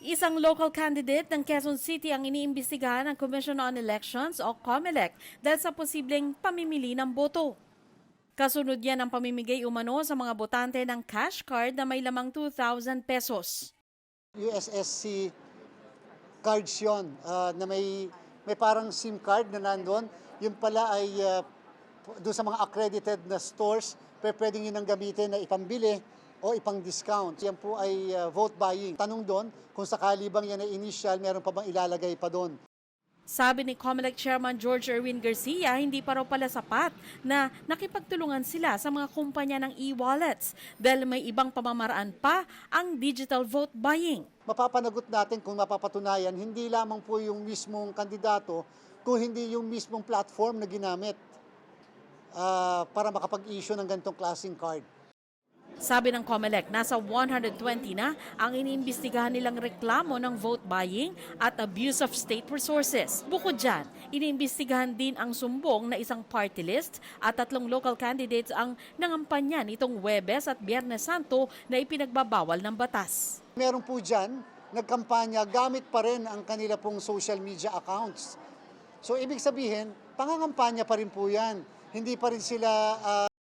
Isang local candidate ng Quezon City ang iniimbestigahan ng Commission on Elections o COMELEC dahil sa posibleng pamimili ng boto. Kasunod yan ang pamimigay umano sa mga botante ng cash card na may lamang 2,000 pesos. USSC cards yun, na may parang SIM card na nandun. Yun pala ay doon sa mga accredited na stores, pwedeng yun ang gamitin na ipambili o ipang-discount. Yan po ay vote buying. Tanong doon, kung sakali bang yan ay initial, meron pa bang ilalagay pa doon? Sabi ni COMELEC Chairman George Erwin Garcia, hindi pa raw pala sapat na nakipagtulungan sila sa mga kumpanya ng e-wallets dahil may ibang pamamaraan pa ang digital vote buying. Mapapanagot natin kung mapapatunayan, hindi lamang po yung mismong kandidato, kung hindi yung mismong platform na ginamit para makapag-issue ng ganitong klaseng card. Sabi ng COMELEC, nasa 120 na ang iniimbestigahan nilang reklamo ng vote buying at abuse of state resources. Bukod dyan, iniimbestigahan din ang sumbong na isang party list at 3 local candidates ang nangampanya nitong Huwebes at Biyernes Santo na ipinagbabawal ng batas. Meron po dyan, nagkampanya gamit pa rin ang kanila pong social media accounts. So ibig sabihin, pangangampanya pa rin po yan. Hindi pa rin sila